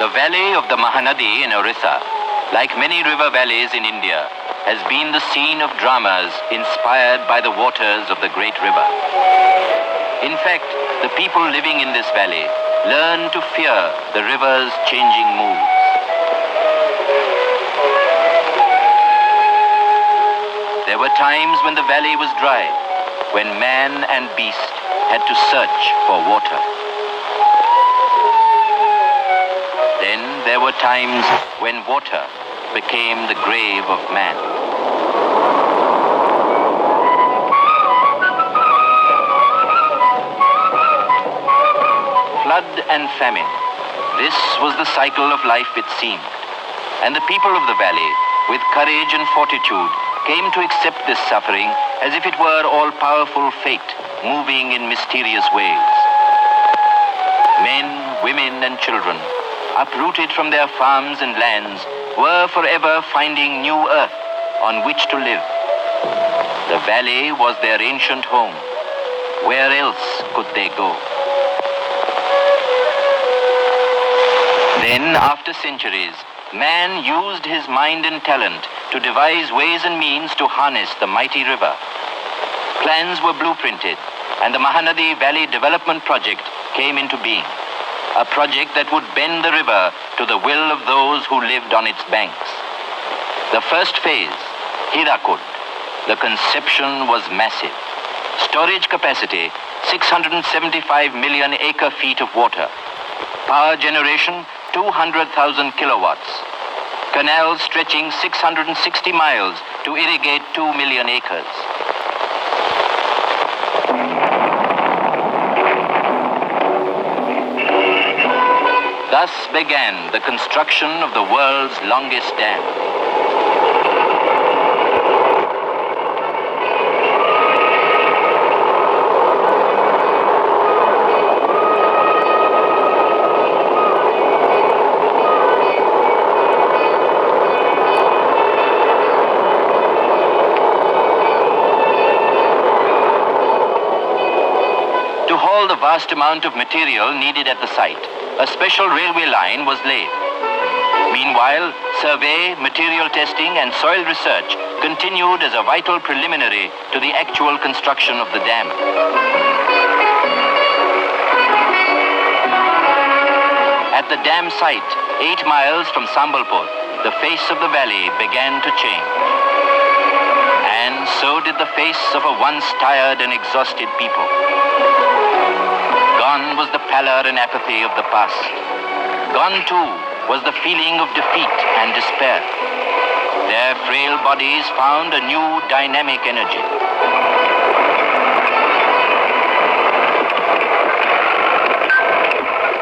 The valley of the Mahanadi in Orissa, like many river valleys in India, has been the scene of dramas inspired by the waters of the great river. In fact, the people living in this valley learn to fear the river's changing moods. There were times when the valley was dry, when man and beast had to search for water. Then there were times when water became the grave of man. Flood and famine. This was the cycle of life, it seemed. And the people of the valley, with courage and fortitude, came to accept this suffering as if it were all-powerful fate moving in mysterious ways. Men, women, and children, uprooted from their farms and lands, were forever finding new earth on which to live. The valley was their ancient home. Where else could they go? Then, after centuries, man used his mind and talent to devise ways and means to harness the mighty river. Plans were blueprinted, and the Mahanadi Valley Development Project came into being. A project that would bend the river to the will of those who lived on its banks. The first phase, Hirakud, the conception was massive. Storage capacity, 675 million acre-feet of water. Power generation, 200,000 kilowatts. Canals stretching 660 miles to irrigate 2 million acres. Thus began the construction of the world's longest dam. To haul the vast amount of material needed at the site, a special railway line was laid. Meanwhile, survey, material testing, and soil research continued as a vital preliminary to the actual construction of the dam. At the dam site, 8 miles from Sambalpur, the face of the valley began to change. And so did the face of a once tired and exhausted people. Gone was the pallor and apathy of the past. Gone too was the feeling of defeat and despair. Their frail bodies found a new dynamic energy.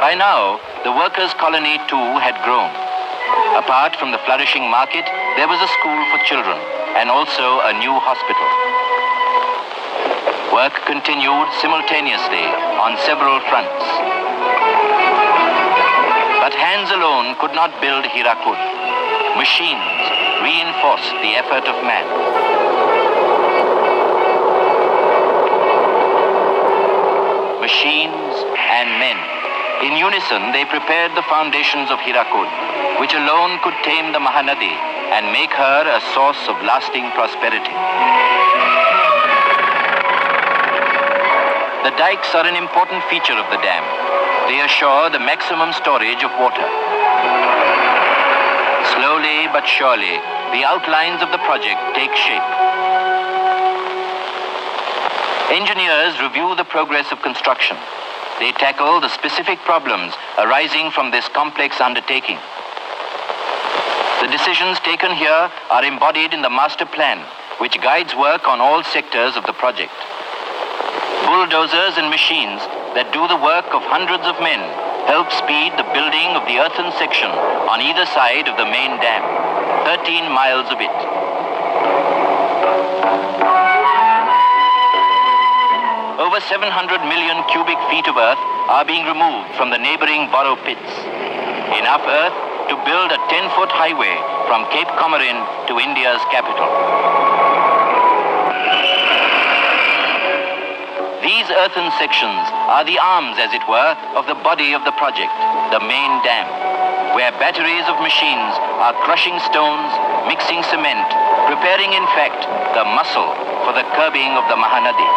By now, the workers' colony too had grown. Apart from the flourishing market, there was a school for children and also a new hospital. Work continued simultaneously on several fronts. But hands alone could not build Hirakud. Machines reinforced the effort of man. Machines and men. In unison, they prepared the foundations of Hirakud, which alone could tame the Mahanadi and make her a source of lasting prosperity. The dikes are an important feature of the dam. They assure the maximum storage of water. Slowly but surely, the outlines of the project take shape. Engineers review the progress of construction. They tackle the specific problems arising from this complex undertaking. The decisions taken here are embodied in the master plan, which guides work on all sectors of the project. Bulldozers and machines that do the work of hundreds of men help speed the building of the earthen section on either side of the main dam, 13 miles of it. Over 700 million cubic feet of earth are being removed from the neighboring borrow pits. Enough earth to build a 10-foot highway from Cape Comorin to India's capital. These earthen sections are the arms, as it were, of the body of the project, the main dam, where batteries of machines are crushing stones, mixing cement, preparing, in fact, the muscle for the curbing of the Mahanadi.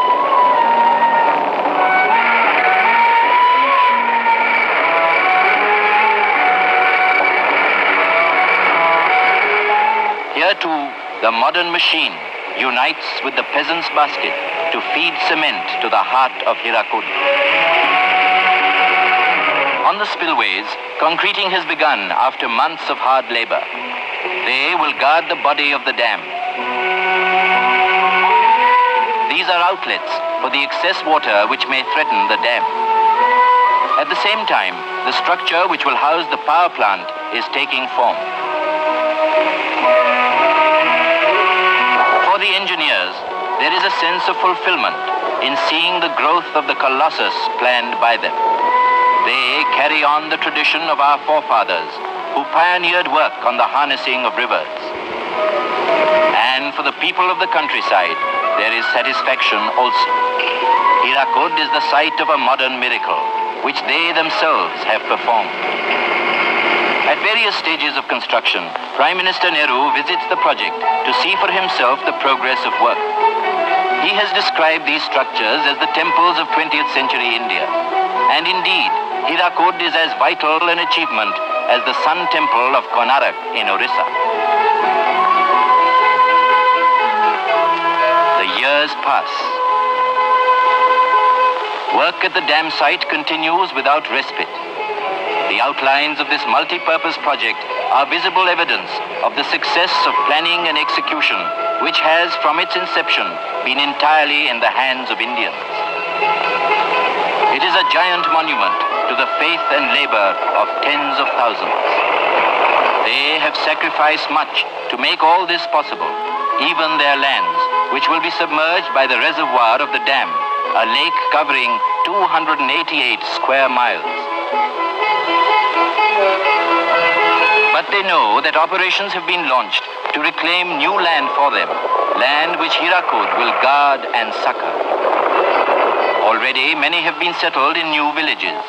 Here too, the modern machine unites with the peasant's basket to feed cement to the heart of Hirakud. On the spillways, concreting has begun after months of hard labor. They will guard the body of the dam. These are outlets for the excess water which may threaten the dam. At the same time, the structure which will house the power plant is taking form. For the engineers, there is a sense of fulfillment in seeing the growth of the colossus planned by them. They carry on the tradition of our forefathers who pioneered work on the harnessing of rivers. And for the people of the countryside, there is satisfaction also. Hirakud is the site of a modern miracle, which they themselves have performed. At various stages of construction, Prime Minister Nehru visits the project to see for himself the progress of work. He has described these structures as the temples of 20th century India. And indeed, Hirakud is as vital an achievement as the Sun Temple of Konark in Orissa. The years pass. Work at the dam site continues without respite. The outlines of this multi-purpose project are visible evidence of the success of planning and execution, which has, from its inception, been entirely in the hands of Indians. It is a giant monument to the faith and labor of tens of thousands. They have sacrificed much to make all this possible, even their lands, which will be submerged by the reservoir of the dam, a lake covering 288 square miles. But they know that operations have been launched to reclaim new land for them, land which Hirakud will guard and succor. Already, many have been settled in new villages.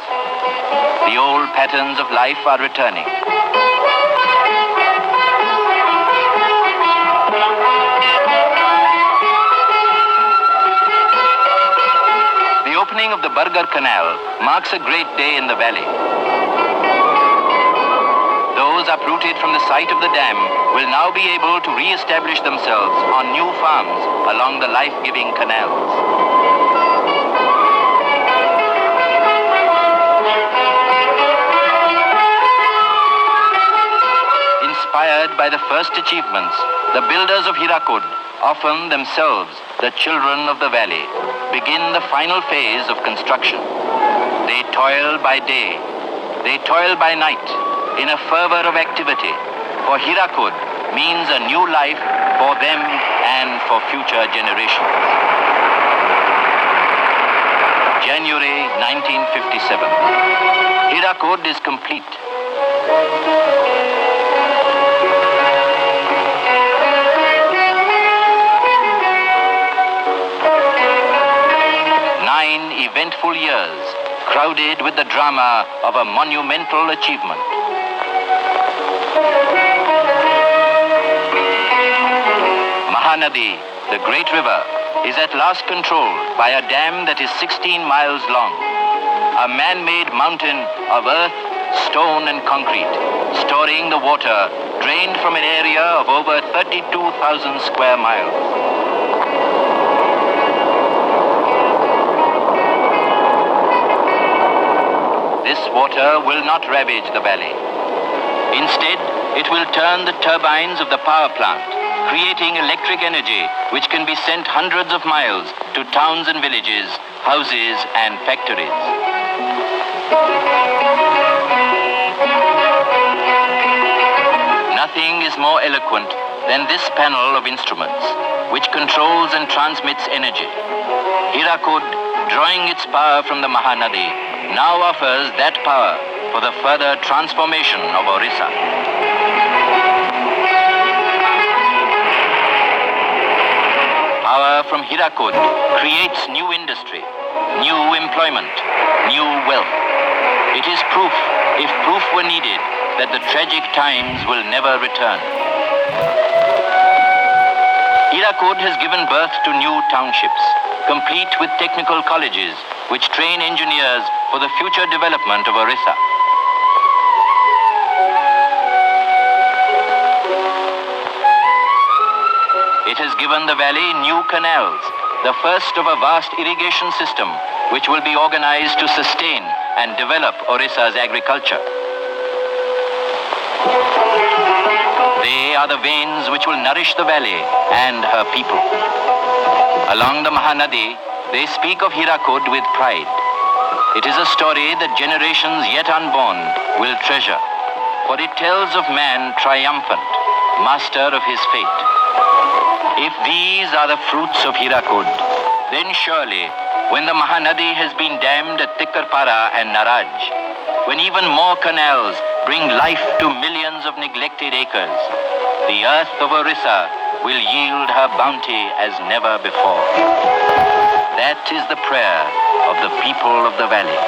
The old patterns of life are returning. The opening of the Bargar Canal marks a great day in the valley. Those uprooted from the site of the dam will now be able to re-establish themselves on new farms along the life-giving canals. Inspired by the first achievements, the builders of Hirakud, often themselves the children of the valley, begin the final phase of construction. They toil by day, they toil by night, in a fervor of activity, for Hirakud means a new life for them and for future generations. January 1957. Hirakud is complete. Eventful years, crowded with the drama of a monumental achievement. Mahanadi, the great river, is at last controlled by a dam that is 16 miles long, a man-made mountain of earth, stone and concrete, storing the water drained from an area of over 32,000 square miles. This water will not ravage the valley. Instead, it will turn the turbines of the power plant, creating electric energy which can be sent hundreds of miles to towns and villages, houses and factories. Nothing is more eloquent than this panel of instruments, which controls and transmits energy. Hirakud, drawing its power from the Mahanadi, now offers that power for the further transformation of Orissa. Power from Hirakud creates new industry, new employment, new wealth. It is proof, if proof were needed, that the tragic times will never return. Hirakud has given birth to new townships, complete with technical colleges, which train engineers for the future development of Orissa. It has given the valley new canals, the first of a vast irrigation system, which will be organized to sustain and develop Orissa's agriculture. They are the veins which will nourish the valley and her people. Along the Mahanadi, they speak of Hirakud with pride. It is a story that generations yet unborn will treasure, for it tells of man triumphant, master of his fate. If these are the fruits of Hirakud, then surely, when the Mahanadi has been dammed at Tikkarpara and Naraj, when even more canals bring life to millions of neglected acres, the earth of Orissa will yield her bounty as never before. That is the prayer of the people of the valley.